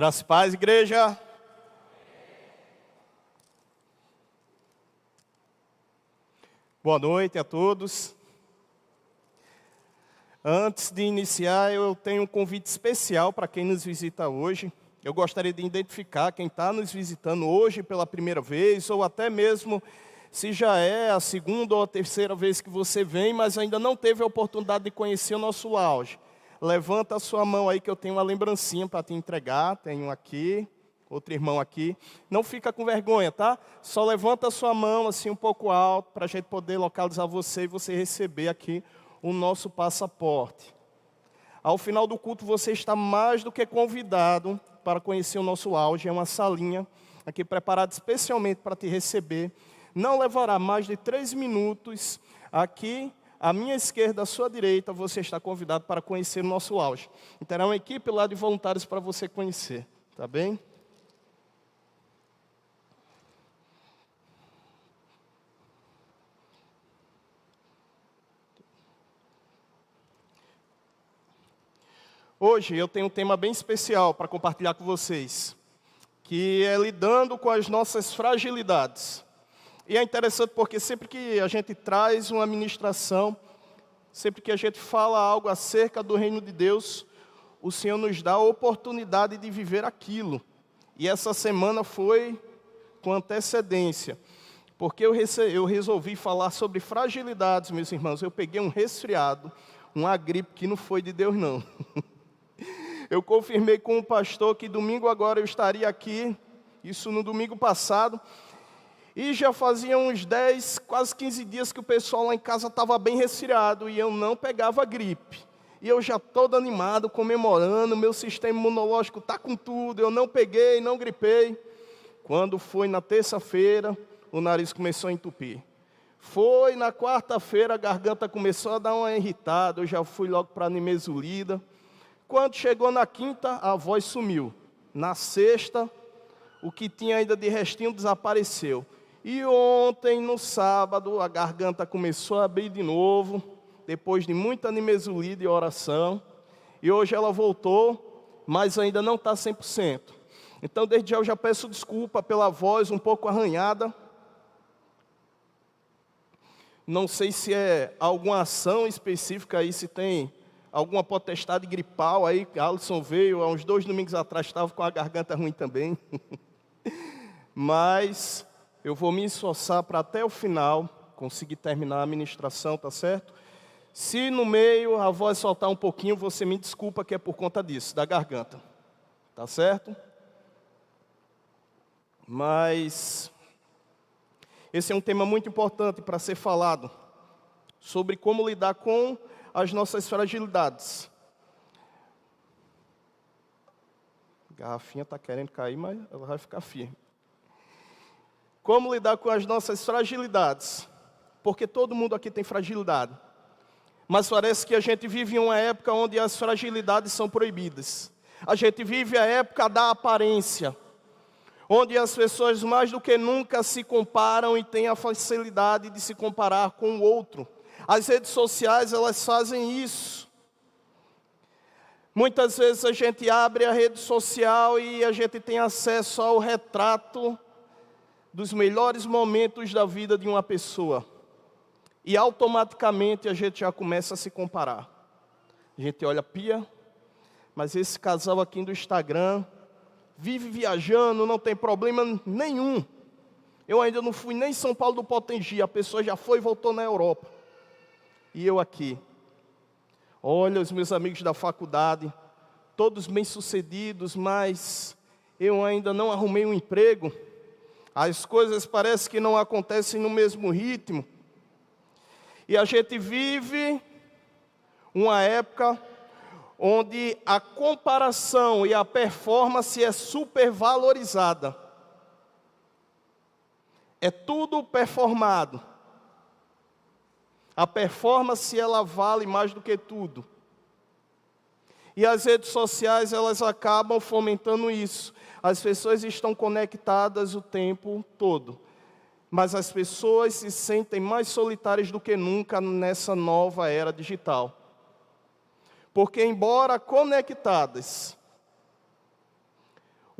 Graça e paz, igreja. Boa noite a todos. Antes de iniciar, eu tenho um convite especial para quem nos visita hoje. Eu gostaria de identificar quem está nos visitando hoje pela primeira vez, ou até mesmo se já é a segunda ou a terceira vez que você vem, mas ainda não teve a oportunidade de conhecer o nosso lounge. Levanta a sua mão aí que eu tenho uma lembrancinha para te entregar. Tem um aqui, outro irmão aqui. Não fica com vergonha, tá? Só levanta a sua mão assim um pouco alto para a gente poder localizar você e você receber aqui o nosso passaporte. Ao final do culto você está mais do que convidado para conhecer o nosso lounge. É uma salinha aqui preparada especialmente para te receber. Não levará mais de 3 minutos. Aqui à minha esquerda, à sua direita, você está convidado para conhecer o nosso lounge. Terá uma equipe lá de voluntários para você conhecer, tá bem? Hoje eu tenho um tema bem especial para compartilhar com vocês, que é lidando com as nossas fragilidades. E é interessante porque sempre que a gente traz uma ministração, sempre que a gente fala algo acerca do reino de Deus, o Senhor nos dá a oportunidade de viver aquilo. E essa semana foi com antecedência, porque eu resolvi falar sobre fragilidades, meus irmãos. Eu peguei um resfriado, uma gripe que não foi de Deus, não. Eu confirmei com o pastor que domingo agora eu estaria aqui, isso no domingo passado, e já fazia uns 10, quase 15 dias que o pessoal lá em casa estava bem resfriado e eu não pegava gripe. E eu já todo animado, comemorando, meu sistema imunológico está com tudo, eu não peguei, não gripei. Quando foi na terça-feira, o nariz começou a entupir. Foi na quarta-feira, a garganta começou a dar uma irritada, eu já fui logo para a nimesulida. Quando chegou na quinta, a voz sumiu. Na sexta, o que tinha ainda de restinho desapareceu. E ontem, no sábado, a garganta começou a abrir de novo, depois de muita nimesulida e oração. E hoje ela voltou, mas ainda não está 100%. Então, desde já eu já peço desculpa pela voz um pouco arranhada. Não sei se é alguma ação específica aí, se tem alguma potestade gripal aí. Alisson veio há uns 2 domingos atrás, estava com a garganta ruim também. Mas eu vou me esforçar para até o final conseguir terminar a ministração, tá certo? Se no meio a voz soltar um pouquinho, você me desculpa que é por conta disso, da garganta. Tá certo? Mas esse é um tema muito importante para ser falado, sobre como lidar com as nossas fragilidades. A garrafinha está querendo cair, mas ela vai ficar firme. Como lidar com as nossas fragilidades? Porque todo mundo aqui tem fragilidade. Mas parece que a gente vive em uma época onde as fragilidades são proibidas. A gente vive a época da aparência, onde as pessoas mais do que nunca se comparam e têm a facilidade de se comparar com o outro. As redes sociais, elas fazem isso. Muitas vezes a gente abre a rede social e a gente tem acesso ao retrato dos melhores momentos da vida de uma pessoa. E automaticamente a gente já começa a se comparar. A gente olha, Pia, mas esse casal aqui do Instagram vive viajando, não tem problema nenhum. Eu ainda não fui nem em São Paulo do Potengi, a pessoa já foi e voltou na Europa. E eu aqui. Olha os meus amigos da faculdade, todos bem-sucedidos, mas eu ainda não arrumei um emprego. As coisas parecem que não acontecem no mesmo ritmo. E a gente vive uma época onde a comparação e a performance é supervalorizada. É tudo performado. A performance, ela vale mais do que tudo. E as redes sociais, elas acabam fomentando isso. As pessoas estão conectadas o tempo todo. Mas as pessoas se sentem mais solitárias do que nunca nessa nova era digital. Porque embora conectadas,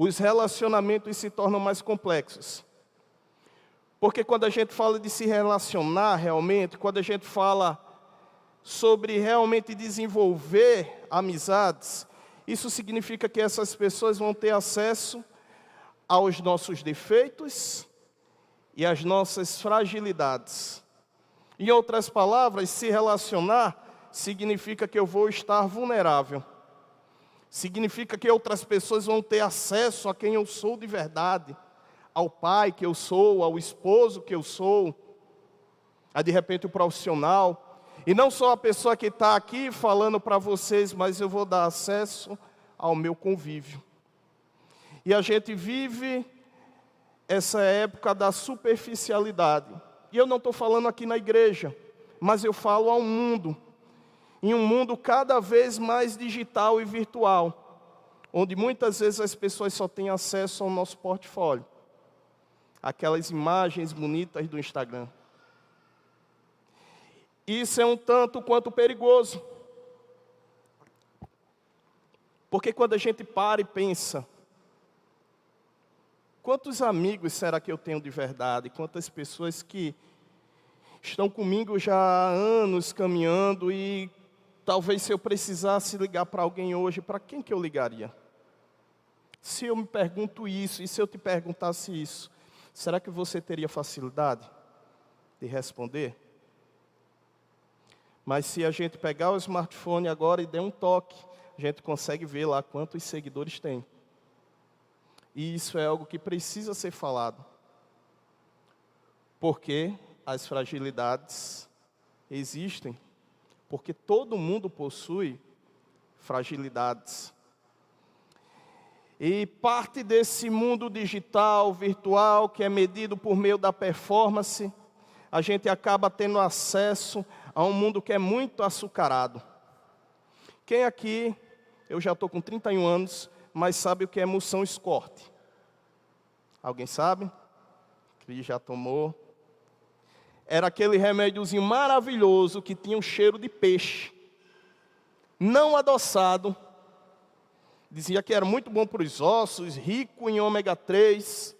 os relacionamentos se tornam mais complexos. Porque quando a gente fala de se relacionar realmente, quando a gente fala sobre realmente desenvolver amizades, isso significa que essas pessoas vão ter acesso aos nossos defeitos e às nossas fragilidades. Em outras palavras, se relacionar significa que eu vou estar vulnerável. Significa que outras pessoas vão ter acesso a quem eu sou de verdade, ao pai que eu sou, ao esposo que eu sou, a de repente o profissional. E não só a pessoa que está aqui falando para vocês, mas eu vou dar acesso ao meu convívio. E a gente vive essa época da superficialidade. E eu não estou falando aqui na igreja, mas eu falo ao mundo. Em um mundo cada vez mais digital e virtual, onde muitas vezes as pessoas só têm acesso ao nosso portfólio, aquelas imagens bonitas do Instagram. Isso é um tanto quanto perigoso, porque quando a gente para e pensa, quantos amigos será que eu tenho de verdade? Quantas pessoas que estão comigo já há anos caminhando e talvez se eu precisasse ligar para alguém hoje, para quem que eu ligaria? Se eu me pergunto isso, e se eu te perguntasse isso, será que você teria facilidade de responder? Mas se a gente pegar o smartphone agora e der um toque, a gente consegue ver lá quantos seguidores tem. E isso é algo que precisa ser falado. Porque as fragilidades existem. Porque todo mundo possui fragilidades. E parte desse mundo digital, virtual, que é medido por meio da performance, a gente acaba tendo acesso a um mundo que é muito açucarado. Quem aqui, eu já estou com 31 anos, mas sabe o que é emulsão Escort? Alguém sabe? Cris já tomou. Era aquele remédiozinho maravilhoso que tinha um cheiro de peixe, não adoçado. Dizia que era muito bom para os ossos, rico em ômega 3.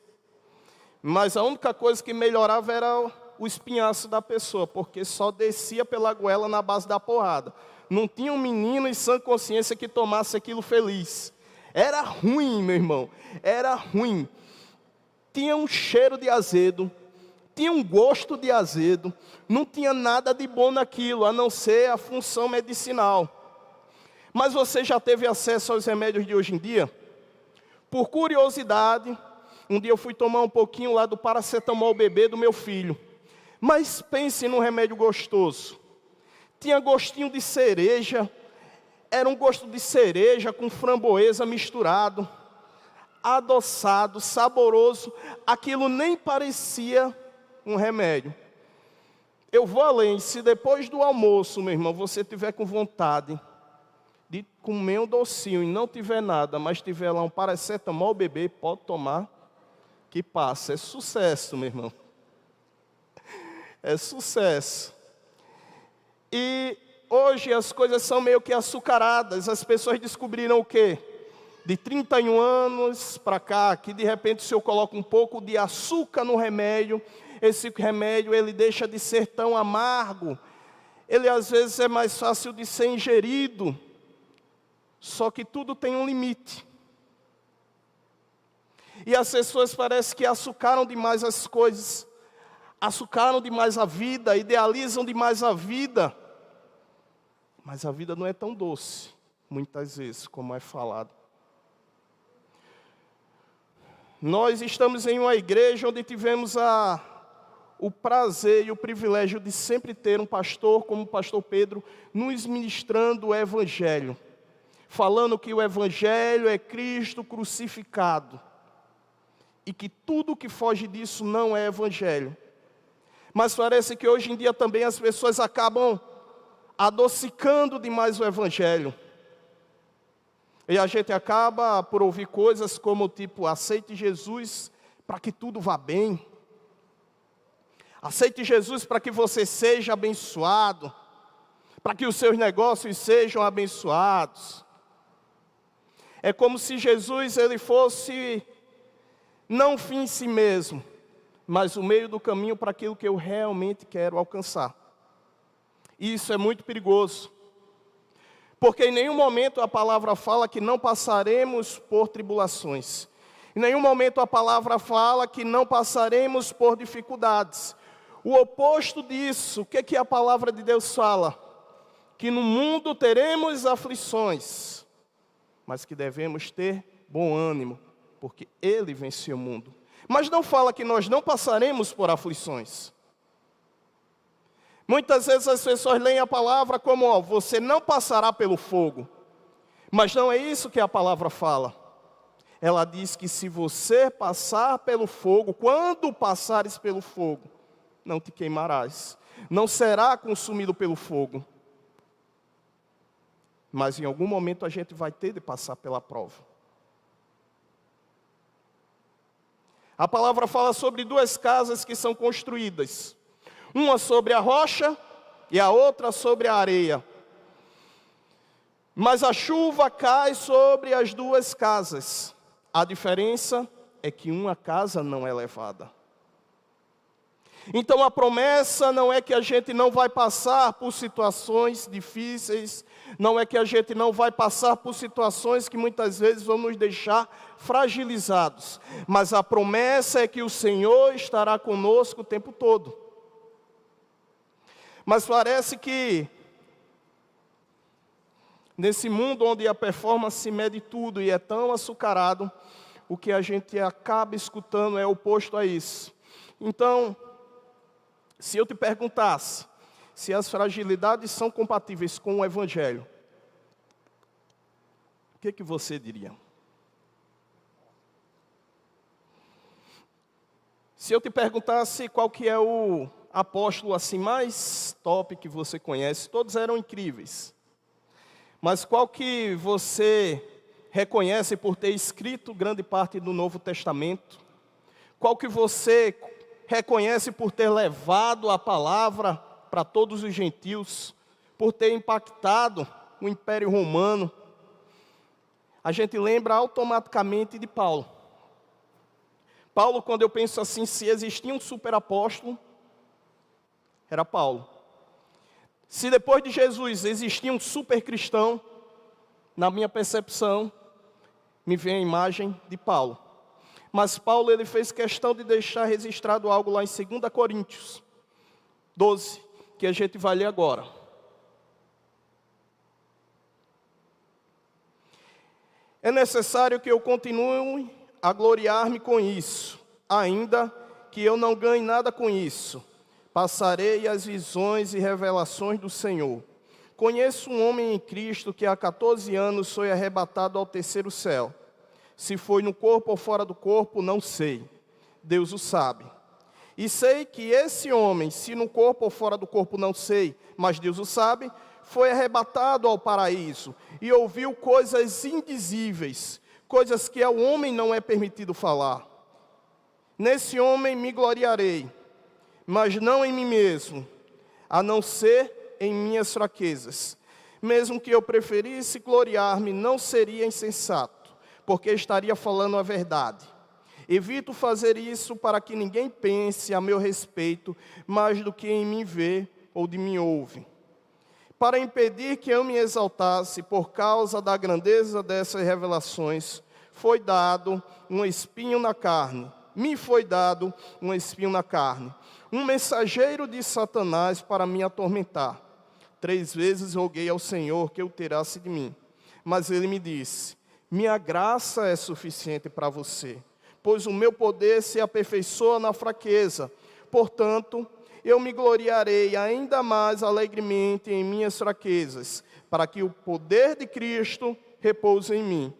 Mas a única coisa que melhorava era o espinhaço da pessoa, porque só descia pela goela na base da porrada. Não tinha um menino em sã consciência que tomasse aquilo feliz. Era ruim, meu irmão, era ruim. Tinha um cheiro de azedo, tinha um gosto de azedo, não tinha nada de bom naquilo, a não ser a função medicinal. Mas você já teve acesso aos remédios de hoje em dia? Por curiosidade, um dia eu fui tomar um pouquinho lá do paracetamol bebê do meu filho. Mas pense num remédio gostoso. Tinha gostinho de cereja, era um gosto de cereja com framboesa misturado, adoçado, saboroso, aquilo nem parecia um remédio. Eu vou além, se depois do almoço, meu irmão, você tiver com vontade de comer um docinho e não tiver nada, mas tiver lá um paracetamol bebê, pode tomar, que passa. É sucesso, meu irmão. É sucesso. E hoje as coisas são meio que açucaradas. As pessoas descobriram o quê? De 31 anos para cá, que de repente se eu coloco um pouco de açúcar no remédio, esse remédio ele deixa de ser tão amargo. Ele às vezes é mais fácil de ser ingerido. Só que tudo tem um limite. E as pessoas parecem que açucaram demais as coisas. Açucaram demais a vida, idealizam demais a vida. Mas a vida não é tão doce, muitas vezes, como é falado. Nós estamos em uma igreja onde tivemos o prazer e o privilégio de sempre ter um pastor, como o pastor Pedro, nos ministrando o Evangelho. Falando que o Evangelho é Cristo crucificado. E que tudo que foge disso não é Evangelho. Mas parece que hoje em dia também as pessoas acabam adocicando demais o Evangelho. E a gente acaba por ouvir coisas como tipo, aceite Jesus para que tudo vá bem. Aceite Jesus para que você seja abençoado. Para que os seus negócios sejam abençoados. É como se Jesus ele fosse não o fim em si mesmo, mas o meio do caminho para aquilo que eu realmente quero alcançar. E isso é muito perigoso, porque em nenhum momento a palavra fala que não passaremos por tribulações. Em nenhum momento a palavra fala que não passaremos por dificuldades. O oposto disso, o que a palavra de Deus fala? Que no mundo teremos aflições, mas que devemos ter bom ânimo, porque Ele venceu o mundo. Mas não fala que nós não passaremos por aflições. Muitas vezes as pessoas leem a palavra como, ó, você não passará pelo fogo. Mas não é isso que a palavra fala. Ela diz que se você passar pelo fogo, quando passares pelo fogo, não te queimarás. Não será consumido pelo fogo. Mas em algum momento a gente vai ter de passar pela prova. A palavra fala sobre duas casas que são construídas. Uma sobre a rocha e a outra sobre a areia. Mas a chuva cai sobre as duas casas. A diferença é que uma casa não é levada. Então a promessa não é que a gente não vai passar por situações difíceis, não é que a gente não vai passar por situações que muitas vezes vão nos deixar fragilizados. Mas a promessa é que o Senhor estará conosco o tempo todo. Mas parece que nesse mundo onde a performance mede tudo e é tão açucarado, o que a gente acaba escutando é oposto a isso. Então, se eu te perguntasse se as fragilidades são compatíveis com o Evangelho, o que você diria? Se eu te perguntasse qual que é o apóstolo assim mais top que você conhece, todos eram incríveis. Mas qual que você reconhece por ter escrito grande parte do Novo Testamento? Qual que você reconhece por ter levado a palavra para todos os gentios, por ter impactado o Império Romano? A gente lembra automaticamente de Paulo. Paulo, quando eu penso assim, se existia um superapóstolo, era Paulo. Se depois de Jesus existia um super cristão, na minha percepção, me vem a imagem de Paulo. Mas Paulo ele fez questão de deixar registrado algo lá em 2 Coríntios 12, que a gente vai ler agora. É necessário que eu continue a gloriar-me com isso, ainda que eu não ganhe nada com isso. Passarei as visões e revelações do Senhor. Conheço um homem em Cristo que há 14 anos foi arrebatado ao terceiro céu. Se foi no corpo ou fora do corpo, não sei. Deus o sabe. E sei que esse homem, se no corpo ou fora do corpo, não sei, mas Deus o sabe, foi arrebatado ao paraíso e ouviu coisas indizíveis, coisas que ao homem não é permitido falar. Nesse homem me gloriarei, mas não em mim mesmo, a não ser em minhas fraquezas. Mesmo que eu preferisse gloriar-me, não seria insensato, porque estaria falando a verdade. Evito fazer isso para que ninguém pense a meu respeito mais do que em mim vê ou de mim ouve. Para impedir que eu me exaltasse por causa da grandeza dessas revelações, foi dado um espinho na carne. Me foi dado um espinho na carne. Um mensageiro de Satanás para me atormentar. 3 vezes roguei ao Senhor que o tirasse de mim. Mas ele me disse: minha graça é suficiente para você, pois o meu poder se aperfeiçoa na fraqueza. Portanto, eu me gloriarei ainda mais alegremente em minhas fraquezas, para que o poder de Cristo repouse em mim.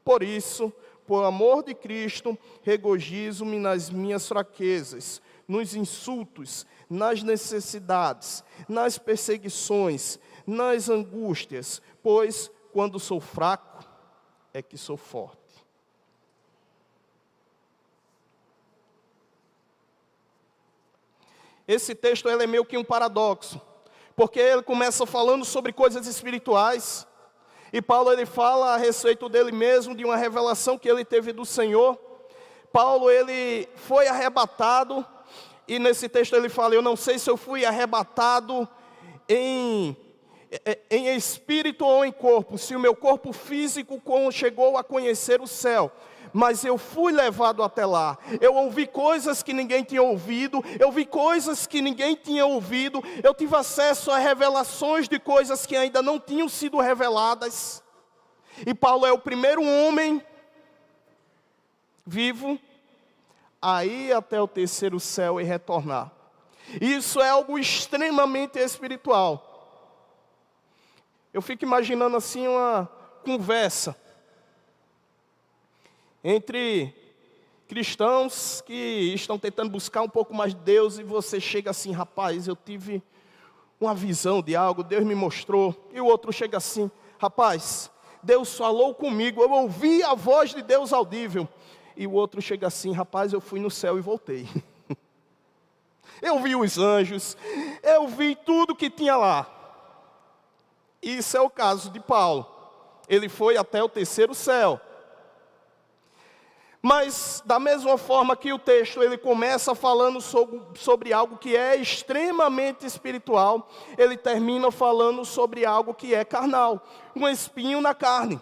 Por isso, por amor de Cristo, regozijo-me nas minhas fraquezas, nos insultos, nas necessidades, nas perseguições, nas angústias, pois quando sou fraco, é que sou forte. Esse texto ele é meio que um paradoxo, porque ele começa falando sobre coisas espirituais, E Paulo ele fala a respeito dele mesmo, de uma revelação que ele teve do Senhor. Paulo ele foi arrebatado, e nesse texto ele fala: eu não sei se eu fui arrebatado em espírito ou em corpo, se o meu corpo físico chegou a conhecer o céu, mas eu fui levado até lá. Eu ouvi coisas que ninguém tinha ouvido, eu vi coisas que ninguém tinha ouvido, eu tive acesso a revelações de coisas que ainda não tinham sido reveladas. E Paulo é o primeiro homem vivo a ir até o terceiro céu e retornar. Isso é algo extremamente espiritual. Eu fico imaginando assim uma conversa entre cristãos que estão tentando buscar um pouco mais de Deus, e você chega assim: rapaz, eu tive uma visão de algo, Deus me mostrou. E o outro chega assim: rapaz, Deus falou comigo, eu ouvi a voz de Deus audível. E o outro chega assim: rapaz, eu fui no céu e voltei. Eu vi os anjos, eu vi tudo que tinha lá. Isso é o caso de Paulo. Ele foi até o terceiro céu. Mas da mesma forma que o texto ele começa falando sobre algo que é extremamente espiritual, ele termina falando sobre algo que é carnal, um espinho na carne.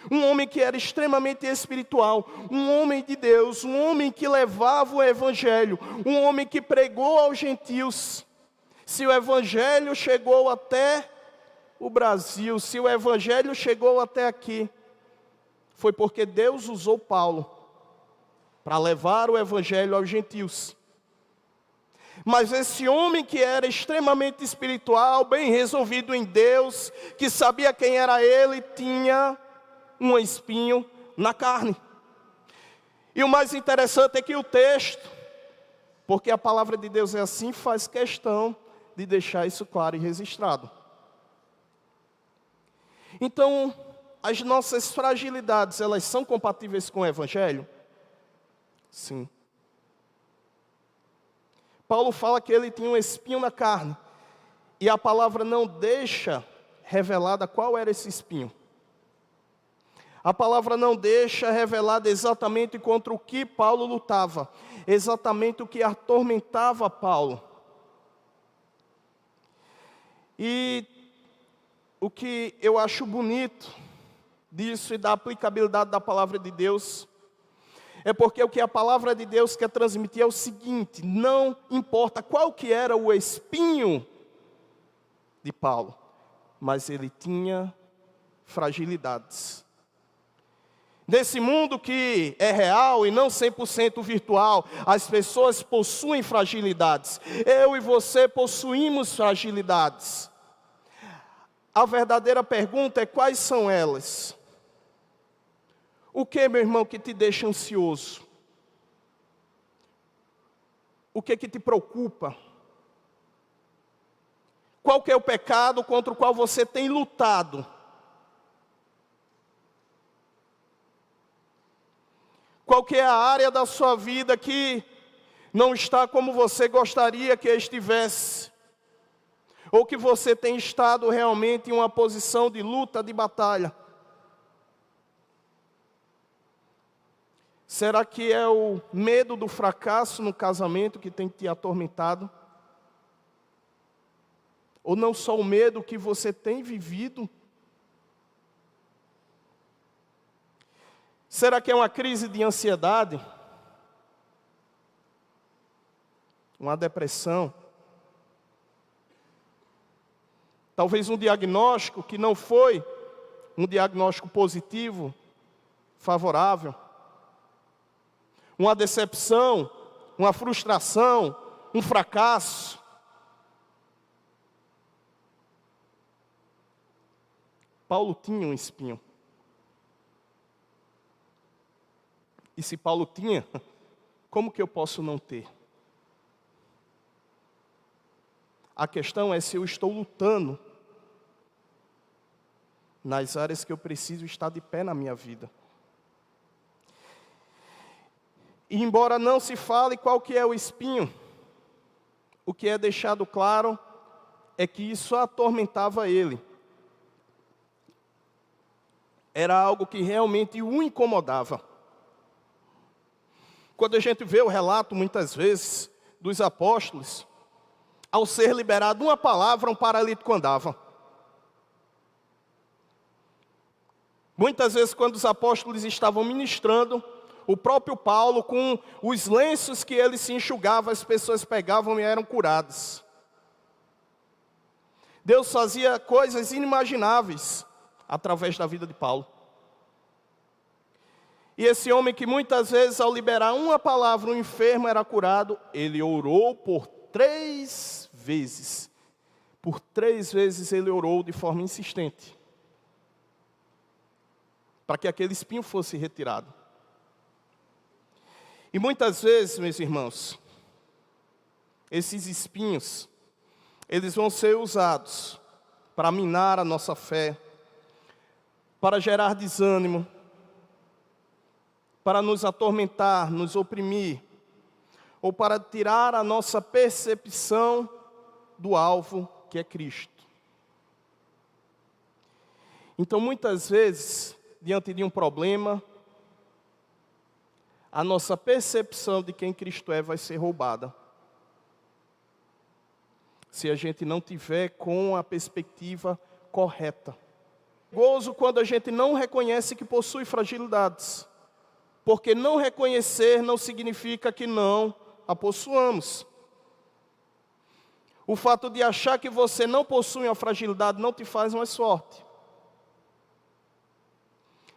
Um homem que era extremamente espiritual, um homem de Deus, um homem que levava o evangelho, um homem que pregou aos gentios. Se o evangelho chegou até o Brasil, se o evangelho chegou até aqui, foi porque Deus usou Paulo para levar o evangelho aos gentios. Mas esse homem que era extremamente espiritual, bem resolvido em Deus, que sabia quem era ele, tinha um espinho na carne. E o mais interessante é que o texto, porque a palavra de Deus é assim, faz questão de deixar isso claro e registrado. Então, as nossas fragilidades, elas são compatíveis com o evangelho? Sim. Paulo fala que ele tinha um espinho na carne, e a palavra não deixa revelada qual era esse espinho. A palavra não deixa revelada exatamente contra o que Paulo lutava, exatamente o que atormentava Paulo. E o que eu acho bonito disso e da aplicabilidade da palavra de Deus é porque o que a palavra de Deus quer transmitir é o seguinte: não importa qual que era o espinho de Paulo, mas ele tinha fragilidades. Nesse mundo que é real e não 100% virtual, as pessoas possuem fragilidades. Eu e você possuímos fragilidades. A verdadeira pergunta é: quais são elas? O que, meu irmão, que te deixa ansioso? O que te preocupa? Qual que é o pecado contra o qual você tem lutado? Qual que é a área da sua vida que não está como você gostaria que estivesse? Ou que você tem estado realmente em uma posição de luta, de batalha? Será que é o medo do fracasso no casamento que tem te atormentado? Ou não só o medo que você tem vivido? Será que é uma crise de ansiedade? Uma depressão? Talvez um diagnóstico que não foi um diagnóstico positivo, favorável. Uma decepção, uma frustração, um fracasso. Paulo tinha um espinho. E se Paulo tinha, como que eu posso não ter? A questão é se eu estou lutando nas áreas que eu preciso estar de pé na minha vida. E embora não se fale qual que é o espinho, o que é deixado claro é que isso atormentava ele. era algo que realmente o incomodava. Quando a gente vê o relato, muitas vezes, dos apóstolos, ao ser liberado uma palavra, um paralítico andava. Muitas vezes, quando os apóstolos estavam ministrando, o próprio Paulo, com os lenços que ele se enxugava, as pessoas pegavam e eram curadas. Deus fazia coisas inimagináveis através da vida de Paulo. E esse homem que muitas vezes, ao liberar uma palavra, um enfermo era curado, ele orou por 3 vezes. Por 3 vezes ele orou de forma insistente, para que aquele espinho fosse retirado. E muitas vezes, meus irmãos, esses espinhos, eles vão ser usados para minar a nossa fé, para gerar desânimo, para nos atormentar, nos oprimir, ou para tirar a nossa percepção do alvo, que é Cristo. Então, muitas vezes, diante de um problema, a nossa percepção de quem Cristo é vai ser roubada. Se a gente não tiver com a perspectiva correta. Gozo quando a gente não reconhece que possui fragilidades. Porque não reconhecer não significa que não a possuamos. O fato de achar que você não possui uma fragilidade não te faz mais forte.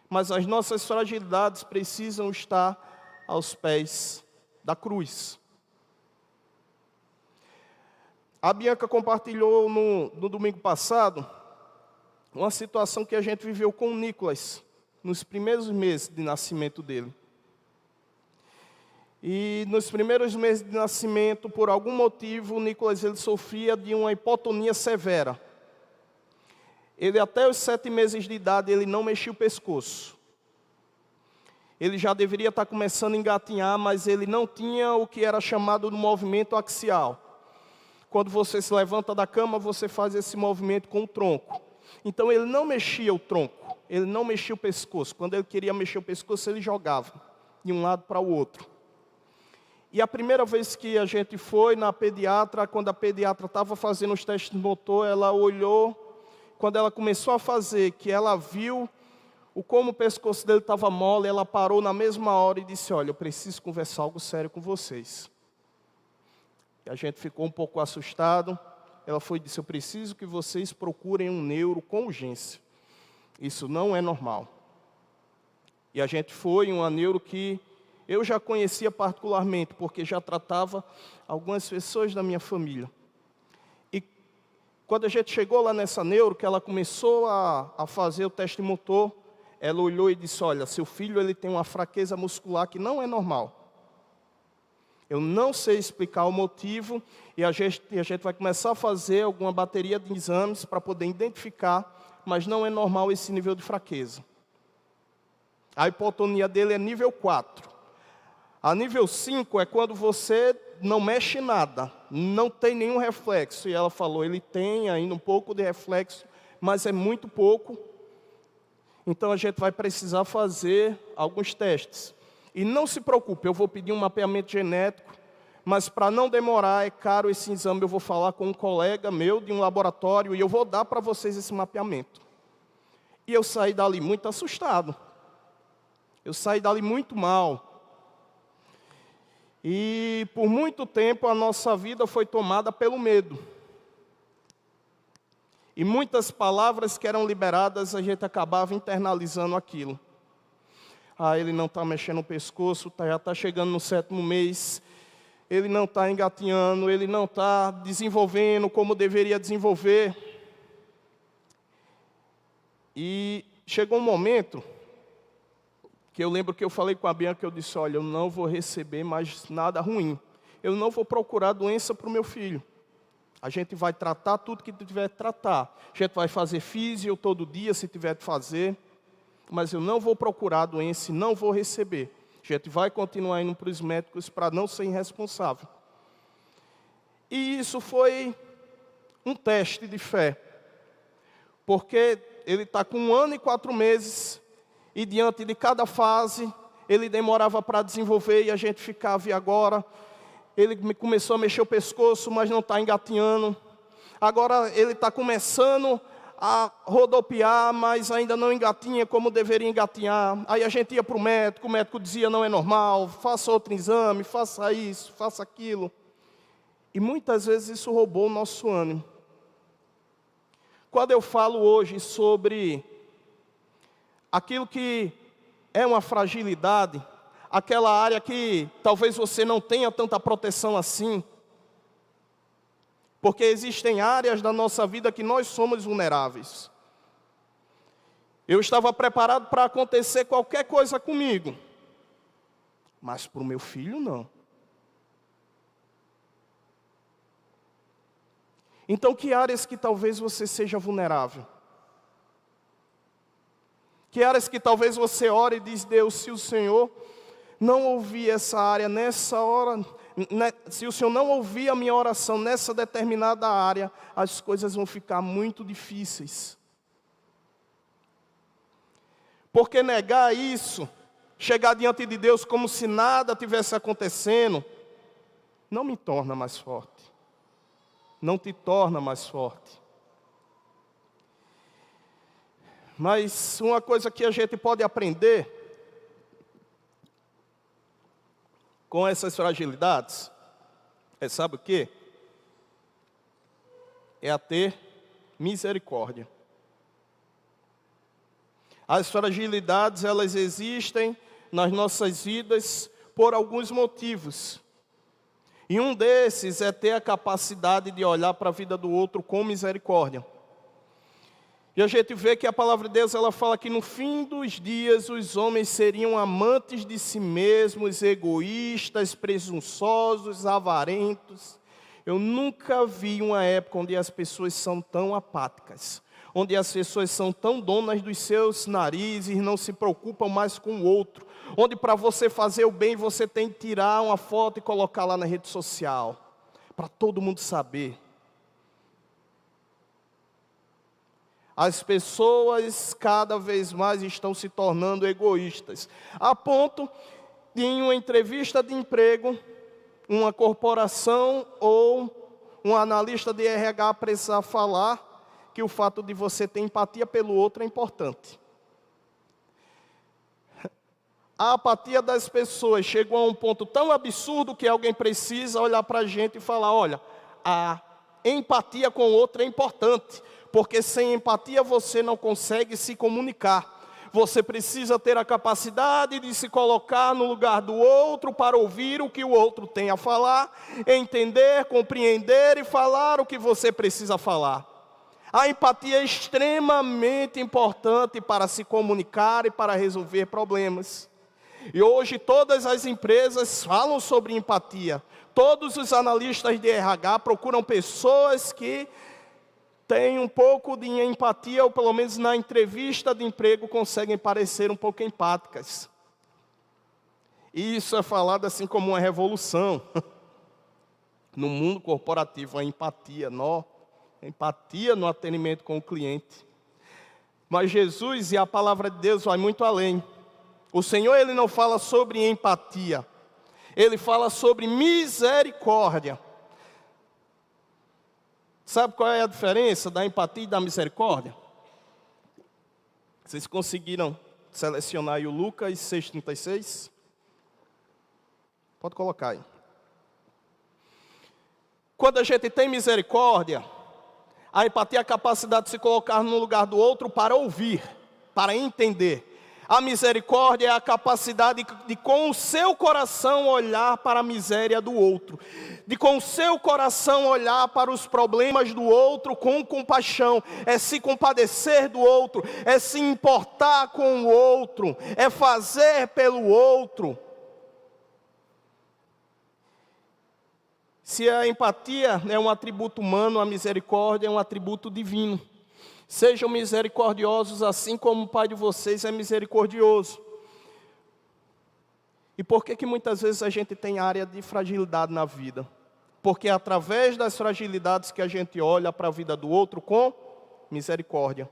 Mas as nossas fragilidades precisam estar aos pés da cruz. A Bianca compartilhou no domingo passado uma situação que a gente viveu com o Nicolas, nos primeiros meses de nascimento dele. E nos primeiros meses de nascimento, por algum motivo, o Nicolas ele sofria de uma hipotonia severa. Ele até os 7 meses de idade, ele não mexia o pescoço. Ele já deveria estar começando a engatinhar, mas ele não tinha o que era chamado de movimento axial. Quando você se levanta da cama, você faz esse movimento com o tronco. Então ele não mexia o tronco, ele não mexia o pescoço. Quando ele queria mexer o pescoço, ele jogava de um lado para o outro. E a primeira vez que a gente foi na pediatra, quando a pediatra estava fazendo os testes de motor, ela olhou, quando ela começou a fazer, que ela viu como o pescoço dele estava mole, ela parou na mesma hora e disse: olha, eu preciso conversar algo sério com vocês. E a gente ficou um pouco assustado. Ela foi e disse: eu preciso que vocês procurem um neuro com urgência. Isso não é normal. E a gente foi em uma neuro que eu já conhecia particularmente, porque já tratava algumas pessoas da minha família. E quando a gente chegou lá nessa neuro, que ela começou a fazer o teste motor, ela olhou e disse: olha, seu filho ele tem uma fraqueza muscular que não é normal. Eu não sei explicar o motivo, e a gente vai começar a fazer alguma bateria de exames para poder identificar, mas não é normal esse nível de fraqueza. A hipotonia dele é nível 4. A nível 5 é quando você não mexe nada, não tem nenhum reflexo. E ela falou, ele tem ainda um pouco de reflexo, mas é muito pouco. Então a gente vai precisar fazer alguns testes. E não se preocupe, eu vou pedir um mapeamento genético, mas para não demorar, é caro esse exame, eu vou falar com um colega meu de um laboratório e eu vou dar para vocês esse mapeamento. E eu saí dali muito assustado. Eu saí dali muito mal. E por muito tempo a nossa vida foi tomada pelo medo. E muitas palavras que eram liberadas, a gente acabava internalizando aquilo. Ah, ele não está mexendo o pescoço, já está chegando no 7º mês, ele não está engatinhando, ele não está desenvolvendo como deveria desenvolver. E chegou um momento que eu lembro que eu falei com a Bianca, eu disse: olha, eu não vou receber mais nada ruim. Eu não vou procurar doença para o meu filho. A gente vai tratar tudo que tiver que tratar. A gente vai fazer físio todo dia, se tiver de fazer. Mas eu não vou procurar doença e não vou receber. A gente vai continuar indo para os médicos para não ser irresponsável. E isso foi um teste de fé. Porque ele está com 1 ano e 4 meses, e diante de cada fase, ele demorava para desenvolver e a gente ficava, e agora? Ele começou a mexer o pescoço, mas não está engatinhando. Agora ele está começando a rodopiar, mas ainda não engatinha como deveria engatinhar. Aí a gente ia para o médico dizia não é normal, faça outro exame, faça isso, faça aquilo. E muitas vezes isso roubou o nosso ânimo. Quando eu falo hoje sobre aquilo que é uma fragilidade, aquela área que talvez você não tenha tanta proteção assim, porque existem áreas da nossa vida que nós somos vulneráveis. Eu estava preparado para acontecer qualquer coisa comigo, mas para o meu filho não. Então, que áreas que talvez você seja vulnerável? Que áreas que talvez você ore e diz, Deus, se o Senhor não ouvir essa área nessa hora, se o Senhor não ouvir a minha oração nessa determinada área, as coisas vão ficar muito difíceis. Porque negar isso, chegar diante de Deus como se nada tivesse acontecendo, não me torna mais forte. Não te torna mais forte. Mas uma coisa que a gente pode aprender com essas fragilidades, sabe o quê? É a ter misericórdia. As fragilidades, elas existem nas nossas vidas por alguns motivos. E um desses é ter a capacidade de olhar para a vida do outro com misericórdia. E a gente vê que a palavra de Deus, ela fala que no fim dos dias os homens seriam amantes de si mesmos, egoístas, presunçosos, avarentos. Eu nunca vi uma época onde as pessoas são tão apáticas, onde as pessoas são tão donas dos seus narizes, não se preocupam mais com o outro, onde para você fazer o bem você tem que tirar uma foto e colocar lá na rede social, para todo mundo saber. As pessoas cada vez mais estão se tornando egoístas, a ponto de em uma entrevista de emprego, uma corporação ou um analista de RH precisar falar que o fato de você ter empatia pelo outro é importante. A apatia das pessoas chegou a um ponto tão absurdo que alguém precisa olhar para a gente e falar, olha, a empatia com o outro é importante, porque sem empatia você não consegue se comunicar. Você precisa ter a capacidade de se colocar no lugar do outro para ouvir o que o outro tem a falar, entender, compreender e falar o que você precisa falar. A empatia é extremamente importante para se comunicar e para resolver problemas. E hoje todas as empresas falam sobre empatia. Todos os analistas de RH procuram pessoas que têm um pouco de empatia, ou pelo menos na entrevista de emprego conseguem parecer um pouco empáticas. E isso é falado assim como uma revolução. No mundo corporativo, a empatia no atendimento com o cliente. Mas Jesus e a palavra de Deus vai muito além. O Senhor, Ele não fala sobre empatia. Ele fala sobre misericórdia. Sabe qual é a diferença da empatia e da misericórdia? Vocês conseguiram selecionar aí o Lucas 6,36? Pode colocar aí. Quando a gente tem misericórdia, a empatia é a capacidade de se colocar no lugar do outro para ouvir, para entender. A misericórdia é a capacidade de com o seu coração olhar para a miséria do outro. De com o seu coração olhar para os problemas do outro com compaixão. É se compadecer do outro, é se importar com o outro, é fazer pelo outro. Se a empatia é um atributo humano, a misericórdia é um atributo divino. Sejam misericordiosos assim como o Pai de vocês é misericordioso. E por que muitas vezes a gente tem área de fragilidade na vida? Porque é através das fragilidades que a gente olha para a vida do outro com misericórdia.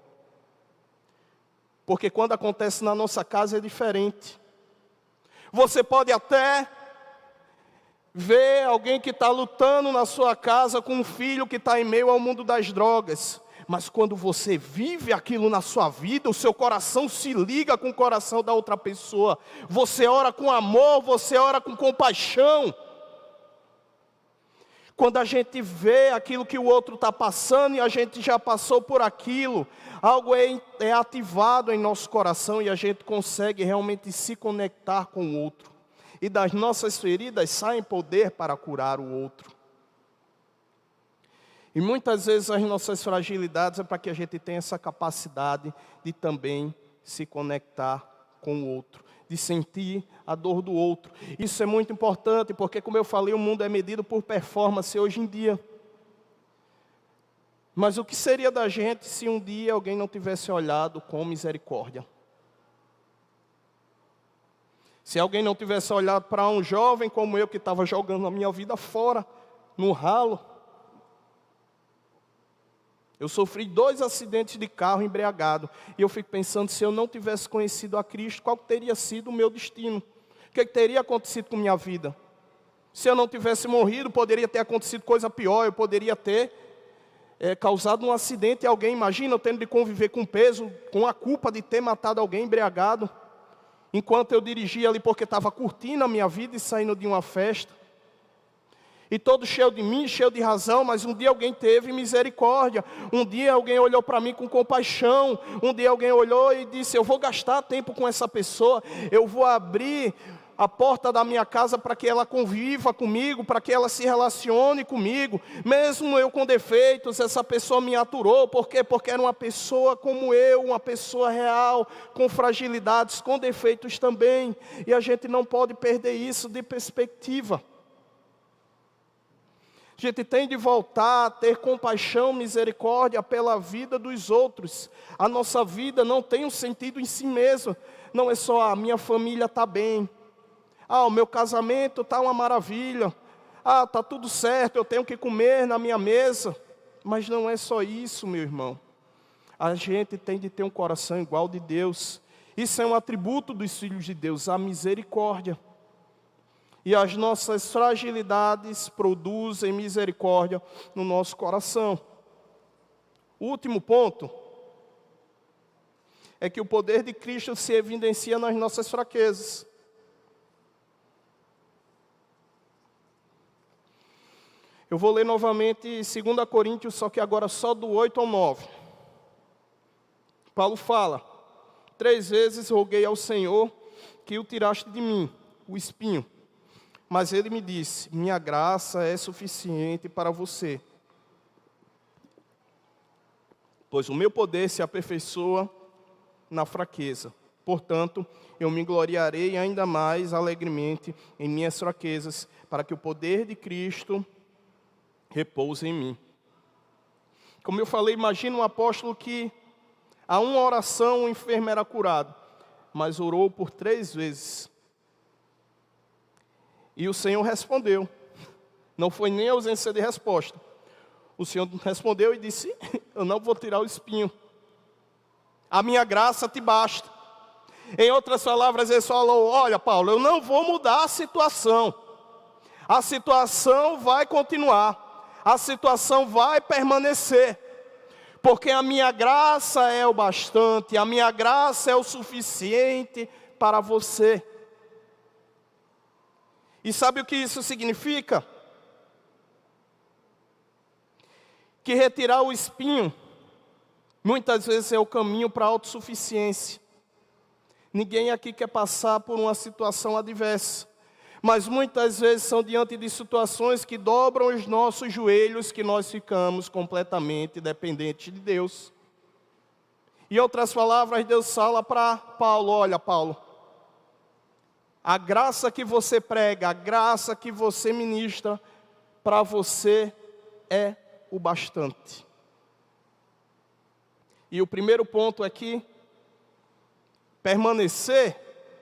Porque quando acontece na nossa casa é diferente. Você pode até ver alguém que está lutando na sua casa com um filho que está em meio ao mundo das drogas. Mas quando você vive aquilo na sua vida, o seu coração se liga com o coração da outra pessoa. Você ora com amor, você ora com compaixão. Quando a gente vê aquilo que o outro está passando e a gente já passou por aquilo, algo é ativado em nosso coração e a gente consegue realmente se conectar com o outro. E das nossas feridas sai poder para curar o outro. E muitas vezes as nossas fragilidades é para que a gente tenha essa capacidade de também se conectar com o outro, de sentir a dor do outro. Isso é muito importante, porque como eu falei, o mundo é medido por performance hoje em dia. Mas o que seria da gente se um dia alguém não tivesse olhado com misericórdia? Se alguém não tivesse olhado para um jovem como eu, que estava jogando a minha vida fora, no ralo. Eu sofri 2 acidentes de carro embriagado. E eu fico pensando, se eu não tivesse conhecido a Cristo, qual teria sido o meu destino? O que teria acontecido com minha vida? Se eu não tivesse morrido, poderia ter acontecido coisa pior. Eu poderia ter causado um acidente a alguém. Imagina eu tendo de conviver com peso, com a culpa de ter matado alguém embriagado. Enquanto eu dirigia ali porque estava curtindo a minha vida e saindo de uma festa. E todo cheio de mim, cheio de razão, mas um dia alguém teve misericórdia. Um dia alguém olhou para mim com compaixão. Um dia alguém olhou e disse, eu vou gastar tempo com essa pessoa. Eu vou abrir a porta da minha casa para que ela conviva comigo, para que ela se relacione comigo. Mesmo eu com defeitos, essa pessoa me aturou. Por quê? Porque era uma pessoa como eu, uma pessoa real, com fragilidades, com defeitos também. E a gente não pode perder isso de perspectiva. A gente tem de voltar a ter compaixão, misericórdia pela vida dos outros. A nossa vida não tem um sentido em si mesmo. Não é só a minha família está bem. O meu casamento está uma maravilha. Está tudo certo, eu tenho que comer na minha mesa. Mas não é só isso, meu irmão. A gente tem de ter um coração igual de Deus. Isso é um atributo dos filhos de Deus, a misericórdia. E as nossas fragilidades produzem misericórdia no nosso coração. O último ponto é que o poder de Cristo se evidencia nas nossas fraquezas. Eu vou ler novamente 2 Coríntios, só que agora só do 8 ao 9. Paulo fala, 3 vezes roguei ao Senhor que o tiraste de mim, o espinho. Mas ele me disse, minha graça é suficiente para você. Pois o meu poder se aperfeiçoa na fraqueza. Portanto, eu me gloriarei ainda mais alegremente em minhas fraquezas, para que o poder de Cristo repouse em mim. Como eu falei, imagina um apóstolo que a uma oração o enfermo era curado, mas orou por 3 vezes. E o Senhor respondeu. Não foi nem ausência de resposta. O Senhor respondeu e disse, eu não vou tirar o espinho. A minha graça te basta. Em outras palavras, ele falou, olha Paulo, eu não vou mudar a situação. A situação vai continuar. A situação vai permanecer. Porque a minha graça é o bastante. A minha graça é o suficiente para você. E sabe o que isso significa? Que retirar o espinho, muitas vezes é o caminho para a autossuficiência. Ninguém aqui quer passar por uma situação adversa. Mas muitas vezes são diante de situações que dobram os nossos joelhos que nós ficamos completamente dependentes de Deus. Em outras palavras, Deus fala para Paulo, olha Paulo, a graça que você prega, a graça que você ministra, para você é o bastante. E o primeiro ponto é que permanecer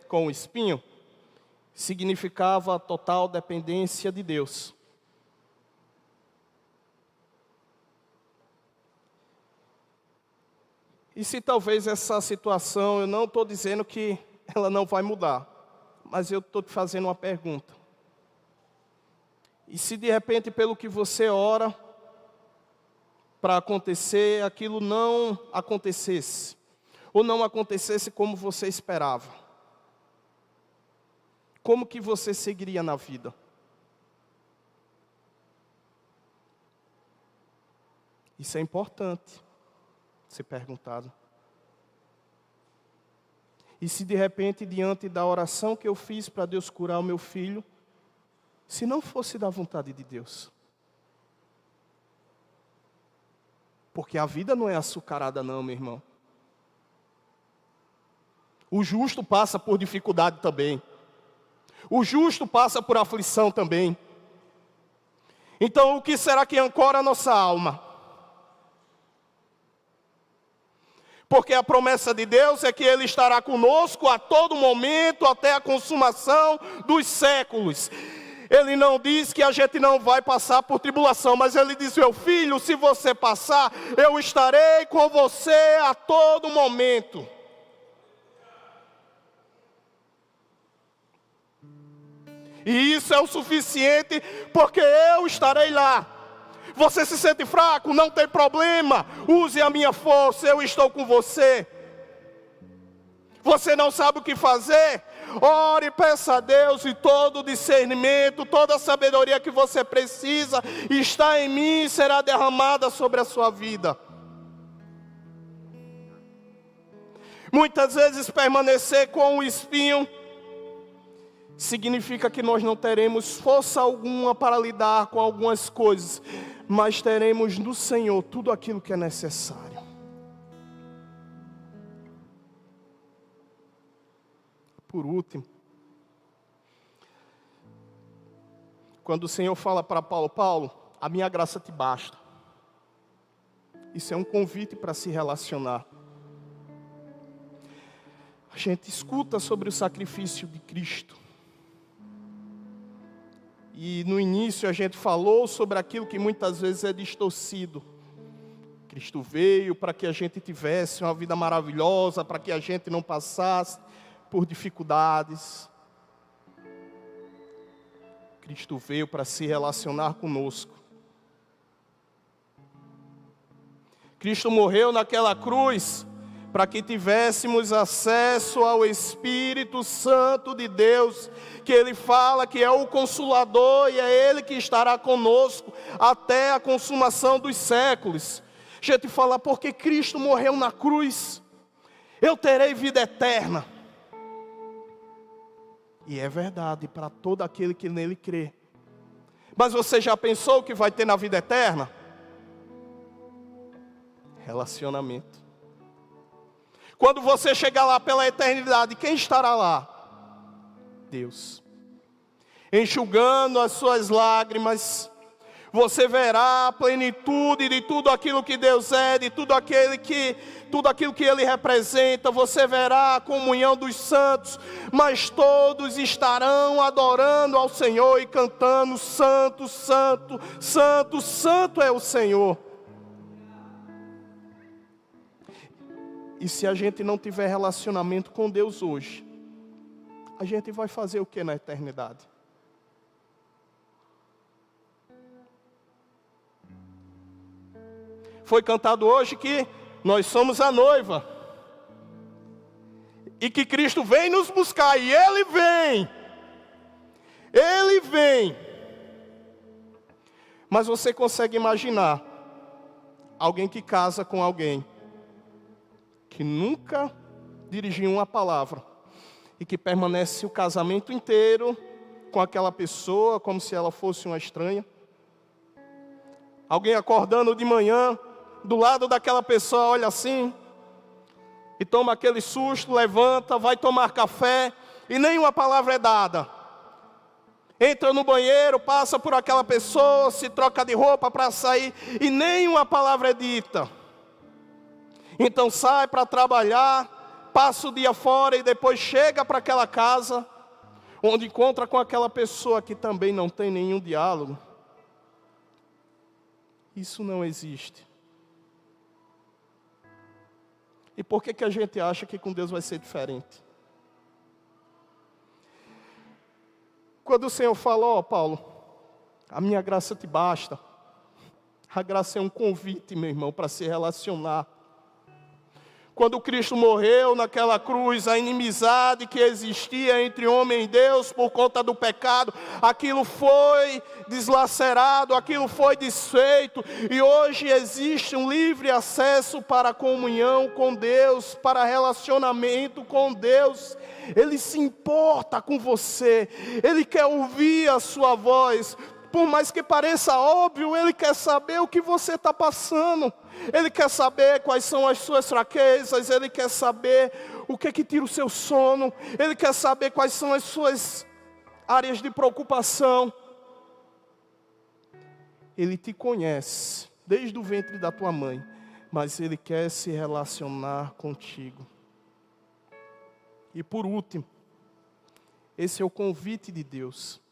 com o espinho significava total dependência de Deus. E se talvez essa situação, eu não estou dizendo que ela não vai mudar, mas eu estou te fazendo uma pergunta. E se de repente, pelo que você ora para acontecer, aquilo não acontecesse, ou não acontecesse como você esperava, como que você seguiria na vida? Isso é importante ser perguntado. E se de repente, diante da oração que eu fiz para Deus curar o meu filho, se não fosse da vontade de Deus? Porque a vida não é açucarada não, meu irmão. O justo passa por dificuldade também. O justo passa por aflição também. Então, o que será que ancora a nossa alma? Porque a promessa de Deus é que Ele estará conosco a todo momento, até a consumação dos séculos. Ele não diz que a gente não vai passar por tribulação, mas Ele diz: meu filho, se você passar, eu estarei com você a todo momento. E isso é o suficiente, porque eu estarei lá. Você se sente fraco? Não tem problema. Use a minha força, eu estou com você. Você não sabe o que fazer? Ore, peça a Deus, e todo o discernimento, toda a sabedoria que você precisa está em mim e será derramada sobre a sua vida. Muitas vezes permanecer com o espinho significa que nós não teremos força alguma para lidar com algumas coisas, mas teremos no Senhor tudo aquilo que é necessário. Por último, quando o Senhor fala para Paulo: Paulo, a minha graça te basta. Isso é um convite para se relacionar. A gente escuta sobre o sacrifício de Cristo. E no início a gente falou sobre aquilo que muitas vezes é distorcido. Cristo veio para que a gente tivesse uma vida maravilhosa, para que a gente não passasse por dificuldades. Cristo veio para se relacionar conosco. Cristo morreu naquela cruz para que tivéssemos acesso ao Espírito Santo de Deus, que Ele fala que é o Consolador e é Ele que estará conosco até a consumação dos séculos. A gente fala: porque Cristo morreu na cruz, eu terei vida eterna. E é verdade para todo aquele que nele crê. Mas você já pensou o que vai ter na vida eterna? Relacionamento. Quando você chegar lá pela eternidade, quem estará lá? Deus. Enxugando as suas lágrimas, você verá a plenitude de tudo aquilo que Deus é, de tudo aquilo que Ele representa. Você verá a comunhão dos santos, mas todos estarão adorando ao Senhor e cantando: Santo, Santo, Santo, Santo é o Senhor. E se a gente não tiver relacionamento com Deus hoje, a gente vai fazer o que na eternidade? Foi cantado hoje que nós somos a noiva, e que Cristo vem nos buscar, e Ele vem. Ele vem. Mas você consegue imaginar alguém que casa com alguém que nunca dirigiu uma palavra e que permanece o casamento inteiro com aquela pessoa como se ela fosse uma estranha? Alguém acordando de manhã, do lado daquela pessoa, olha assim, e toma aquele susto, levanta, vai tomar café, e nenhuma palavra é dada. Entra no banheiro, passa por aquela pessoa, se troca de roupa para sair, e nenhuma palavra é dita. Então sai para trabalhar, passa o dia fora e depois chega para aquela casa, onde encontra com aquela pessoa que também não tem nenhum diálogo. Isso não existe. E por que a gente acha que com Deus vai ser diferente? Quando o Senhor fala, ó Paulo, a minha graça te basta. A graça é um convite, meu irmão, para se relacionar. Quando Cristo morreu naquela cruz, a inimizade que existia entre homem e Deus por conta do pecado, aquilo foi deslacerado, aquilo foi desfeito. E hoje existe um livre acesso para a comunhão com Deus, para relacionamento com Deus. Ele se importa com você, Ele quer ouvir a sua voz. Por mais que pareça óbvio, Ele quer saber o que você está passando. Ele quer saber quais são as suas fraquezas. Ele quer saber o que tira o seu sono. Ele quer saber quais são as suas áreas de preocupação. Ele te conhece desde o ventre da tua mãe, mas Ele quer se relacionar contigo. E por último, esse é o convite de Deus.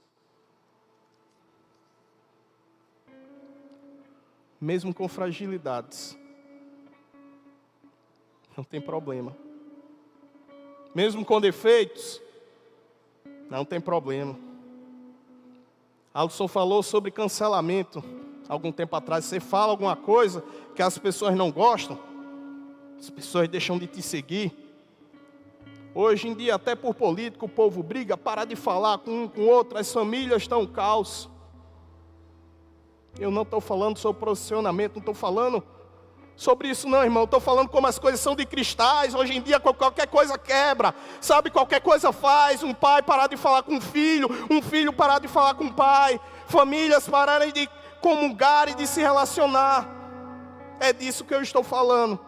Mesmo com fragilidades, não tem problema. Mesmo com defeitos, não tem problema. Alisson falou sobre cancelamento algum tempo atrás. Você fala alguma coisa que as pessoas não gostam, as pessoas deixam de te seguir. Hoje em dia, até por político, o povo briga, para de falar com um com o outro, as famílias estão um caos. Eu não estou falando sobre posicionamento, não estou falando sobre isso não, irmão. Estou falando como as coisas são de cristais. Hoje em dia qualquer coisa quebra, sabe, qualquer coisa faz. Um pai parar de falar com um filho parar de falar com o pai, famílias pararem de comungar e de se relacionar. É disso que eu estou falando.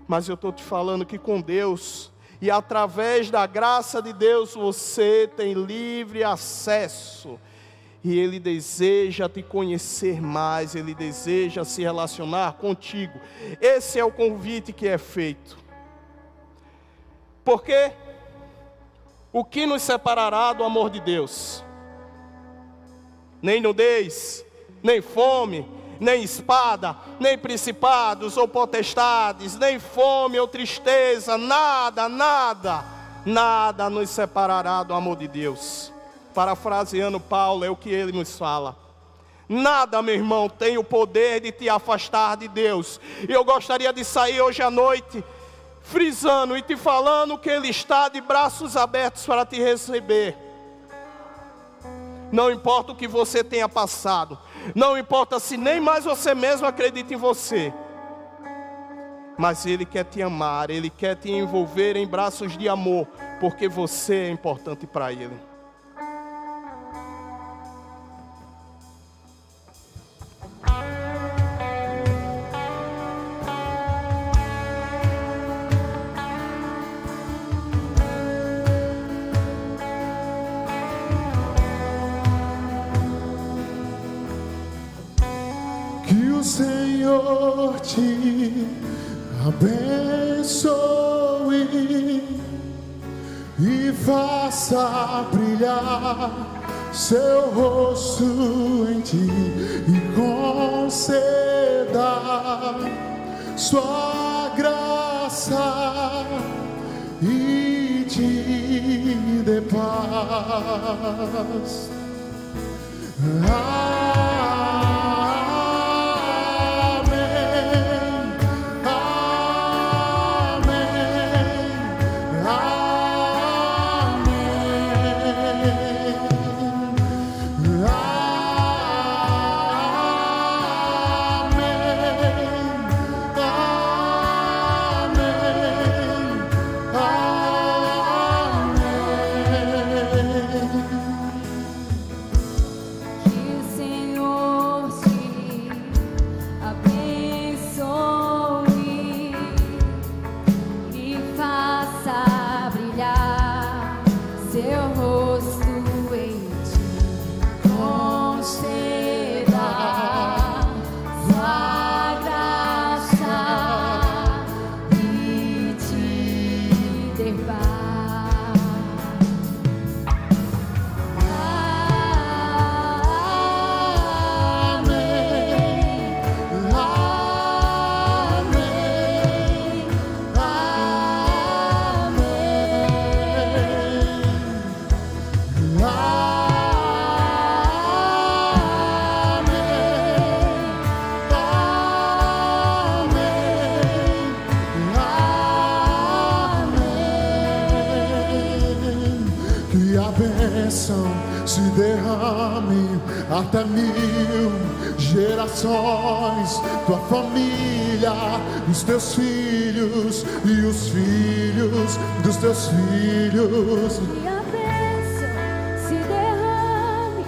Mas eu estou te falando que com Deus e através da graça de Deus você tem livre acesso. E Ele deseja te conhecer mais, Ele deseja se relacionar contigo. Esse é o convite que é feito. Porque o que nos separará do amor de Deus? Nem nudez, nem fome, nem espada, nem principados ou potestades, nem fome ou tristeza, nada nos separará do amor de Deus. Parafraseando Paulo, é o que ele nos fala. Nada, meu irmão, tem o poder de te afastar de Deus. E eu gostaria de sair hoje à noite, frisando e te falando que Ele está de braços abertos para te receber. Não importa o que você tenha passado, não importa se nem mais você mesmo acredita em você, mas Ele quer te amar, Ele quer te envolver em braços de amor, porque você é importante para Ele. Senhor te abençoe e faça brilhar seu rosto em ti e conceda sua graça e te dê paz. Que o derrame até 1000 gerações, tua família, os teus filhos e os filhos dos teus filhos. Que a bênção se derrame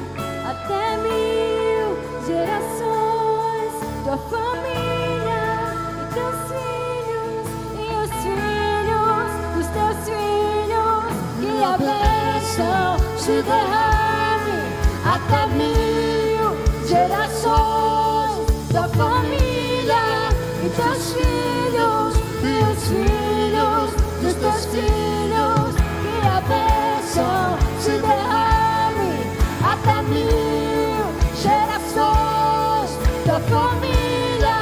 até 1000 gerações, tua família e teus filhos e os filhos dos teus filhos. Que a bênção se derrame até 1000 gerações, tua família e teus filhos e os filhos dos teus filhos. Que a bênção se derrame até 1000 gerações, tua família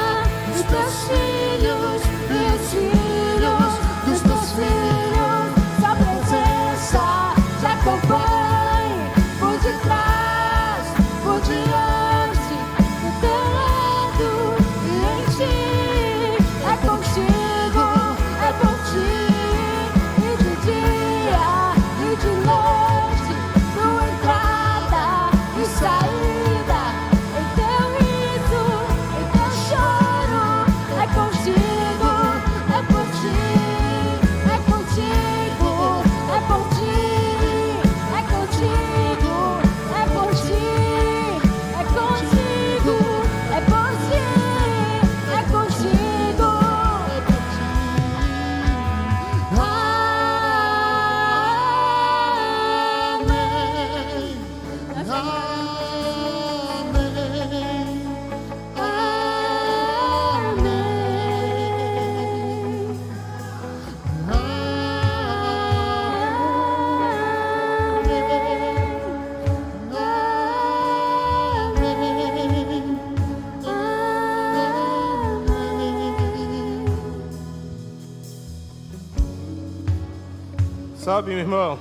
e teus filhos e os filhos dos teus filhos. Sua presença te acompanhe por detrás, por diante, do teu lado e em ti. É contigo, é por ti, e de dia e de noite, tua entrada e saída, em teu riso, em teu choro. É contigo, é por ti, é contigo, é por ti, é contigo, é por ti, é contigo, é por ti, é contigo. Sabe, meu irmão,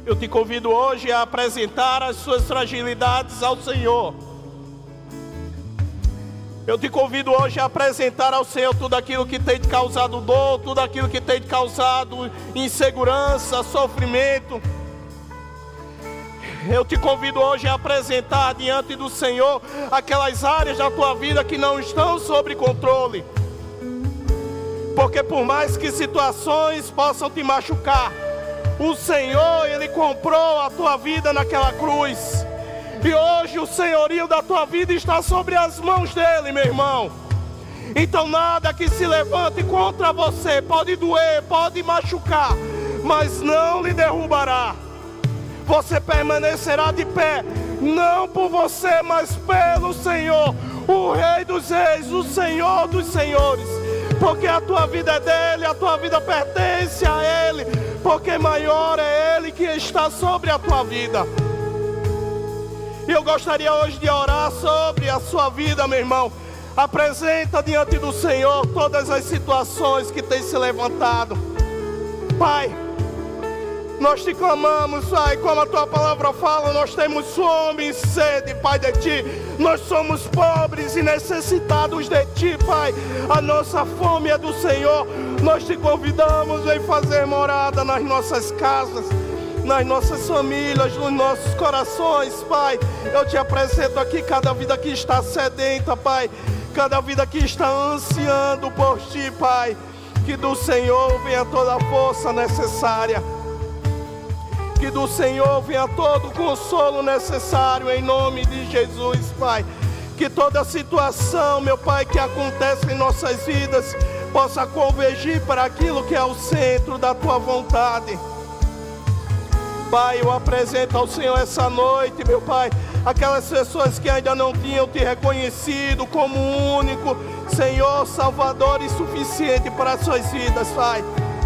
eu te convido hoje a apresentar as suas fragilidades ao Senhor. Eu te convido hoje a apresentar ao Senhor tudo aquilo que tem te causado dor, tudo aquilo que tem te causado insegurança, sofrimento. Eu te convido hoje a apresentar diante do Senhor aquelas áreas da tua vida que não estão sob controle. Porque por mais que situações possam te machucar, o Senhor, Ele comprou a tua vida naquela cruz. E hoje o senhorio da tua vida está sobre as mãos dEle, meu irmão. Então nada que se levante contra você pode doer, pode machucar, mas não lhe derrubará. Você permanecerá de pé, não por você, mas pelo Senhor, o Rei dos Reis, o Senhor dos Senhores. Porque a tua vida é dEle, a tua vida pertence a Ele, porque maior é Ele que está sobre a tua vida. E eu gostaria hoje de orar sobre a sua vida, meu irmão. Apresenta diante do Senhor todas as situações que têm se levantado. Pai, nós te clamamos, Pai, como a tua palavra fala, nós temos fome e sede, Pai, de ti. Nós somos pobres e necessitados de ti, Pai. A nossa fome é do Senhor. Nós te convidamos em fazer morada nas nossas casas, nas nossas famílias, nos nossos corações, Pai. Eu te apresento aqui cada vida que está sedenta, Pai. Cada vida que está ansiando por ti, Pai. Que do Senhor venha toda a força necessária. Que do Senhor venha todo o consolo necessário, em nome de Jesus, Pai. Que toda situação, meu Pai, que acontece em nossas vidas possa convergir para aquilo que é o centro da tua vontade. Pai, eu apresento ao Senhor essa noite, meu Pai, aquelas pessoas que ainda não tinham te reconhecido como único Senhor, Salvador e suficiente para as suas vidas, Pai.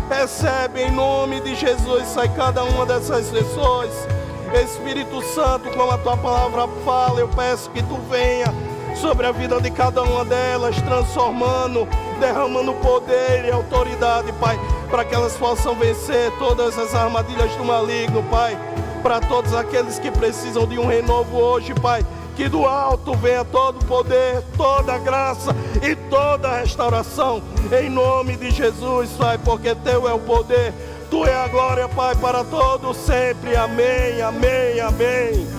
Recebe em nome de Jesus, sai cada uma dessas pessoas. Espírito Santo, como a tua palavra fala, eu peço que tu venha sobre a vida de cada uma delas, transformando, derramando poder e autoridade, Pai, para que elas possam vencer todas as armadilhas do maligno, Pai. Para todos aqueles que precisam de um renovo hoje, Pai, que do alto venha todo o poder, toda a graça e toda a restauração, em nome de Jesus, Pai, porque teu é o poder, tua é a glória, Pai, para todos sempre. Amém, amém, amém.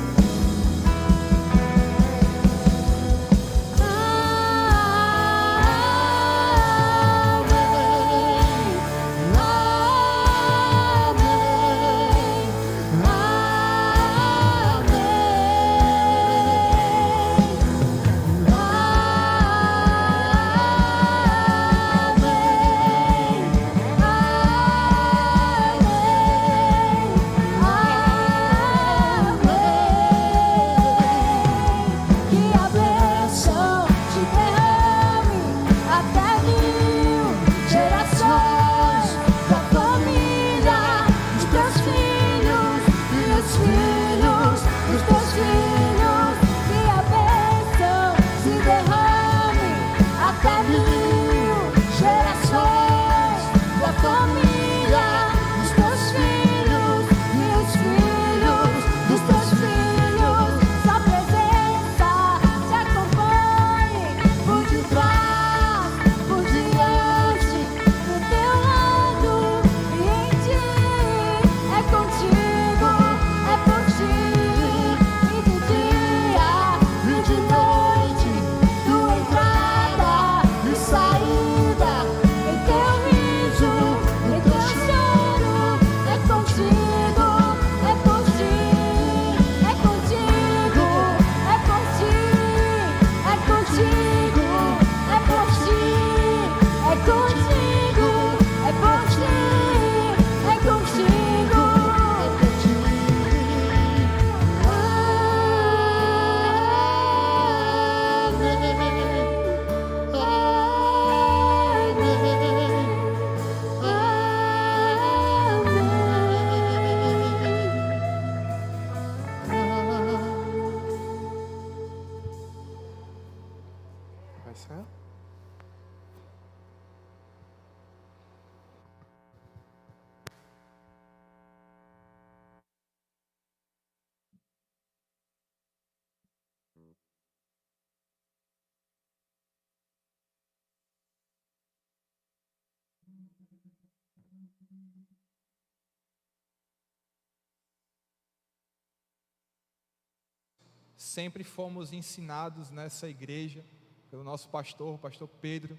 Sempre fomos ensinados nessa igreja, pelo nosso pastor, o pastor Pedro,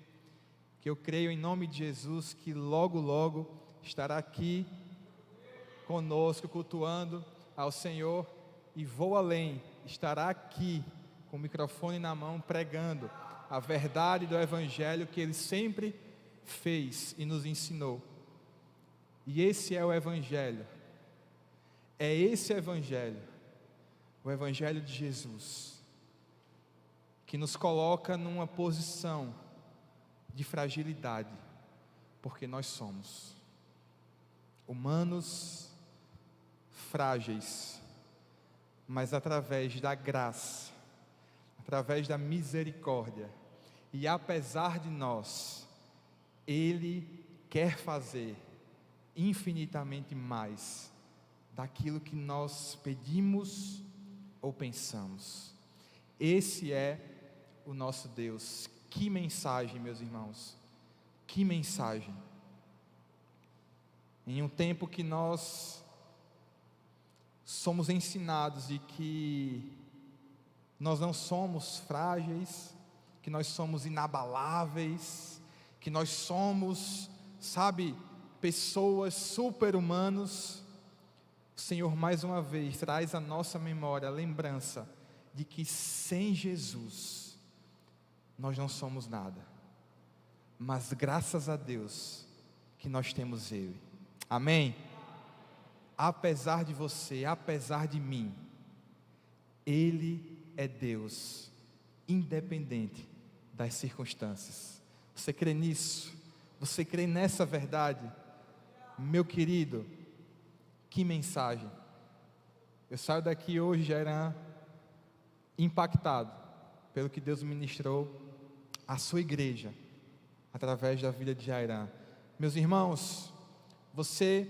que eu creio em nome de Jesus, que logo, logo estará aqui conosco, cultuando ao Senhor, e vou além, estará aqui, com o microfone na mão, pregando a verdade do Evangelho que Ele sempre fez e nos ensinou. E esse é o Evangelho, é esse Evangelho, o Evangelho de Jesus, que nos coloca numa posição de fragilidade, porque nós somos humanos frágeis, mas através da graça, através da misericórdia, e apesar de nós, Ele quer fazer infinitamente mais daquilo que nós pedimos ou pensamos. Esse é o nosso Deus. Que mensagem, meus irmãos, que mensagem. Em um tempo que nós somos ensinados de que nós não somos frágeis, que nós somos inabaláveis, que nós somos, pessoas super-humanos, o Senhor mais uma vez traz à nossa memória a lembrança de que sem Jesus nós não somos nada, mas graças a Deus que nós temos Ele. Amém? Apesar de você, apesar de mim, Ele é Deus, independente das circunstâncias. Você crê nisso? Você crê nessa verdade? Meu querido, que mensagem. Eu saio daqui hoje, Jairan, impactado pelo que Deus ministrou à sua igreja, através da vida de Jairan. Meus irmãos, você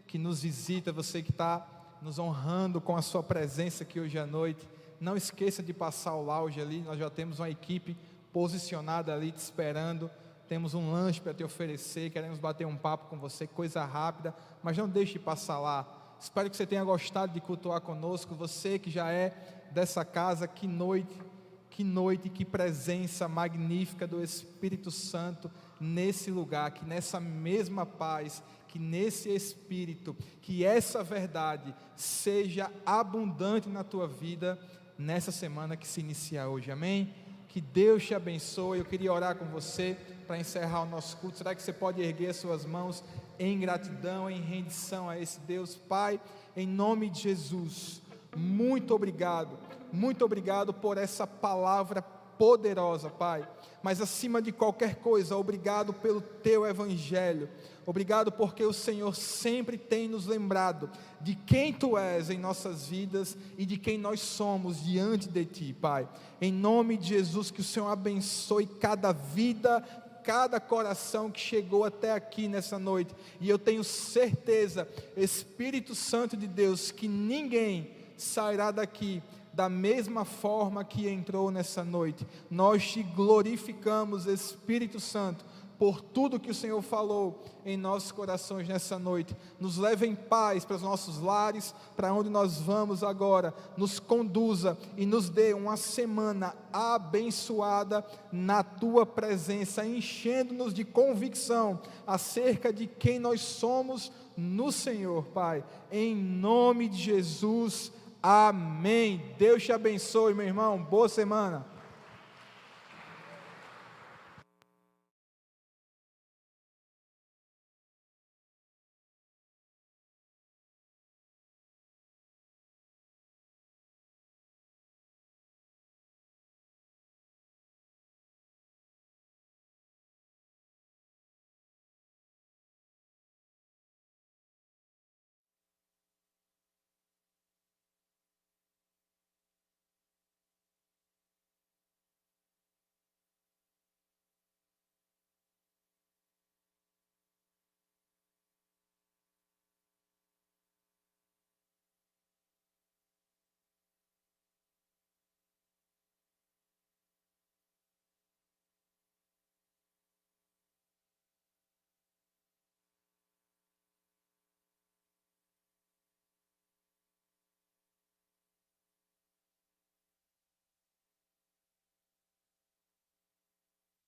que nos visita, você que está nos honrando com a sua presença aqui hoje à noite, não esqueça de passar o lounge ali, nós já temos uma equipe posicionada ali te esperando temos um lanche para te oferecer, queremos bater um papo com você, coisa rápida, mas não deixe de passar lá. Espero que você tenha gostado de cultuar conosco. Você que já é dessa casa, que noite, que presença magnífica do Espírito Santo nesse lugar, que nessa mesma paz, que nesse Espírito, que essa verdade seja abundante na tua vida nessa semana que se inicia hoje, amém? Que Deus te abençoe. Eu queria orar com você para encerrar o nosso culto. Será que você pode erguer as suas mãos em gratidão, em rendição a esse Deus? Pai, em nome de Jesus, muito obrigado por essa palavra poderosa, Pai, mas acima de qualquer coisa, obrigado pelo Teu Evangelho, obrigado porque o Senhor sempre tem nos lembrado de quem Tu és em nossas vidas e de quem nós somos diante de Ti, Pai. Em nome de Jesus, que o Senhor abençoe cada vida, cada coração que chegou até aqui nessa noite, e eu tenho certeza, Espírito Santo de Deus, que ninguém sairá daqui da mesma forma que entrou nessa noite. Nós te glorificamos, Espírito Santo, por tudo que o Senhor falou em nossos corações nessa noite. Nos leve em paz para os nossos lares, para onde nós vamos agora. Nos conduza e nos dê uma semana abençoada na Tua presença, enchendo-nos de convicção acerca de quem nós somos no Senhor, Pai. Em nome de Jesus, amém. Deus te abençoe, meu irmão. Boa semana.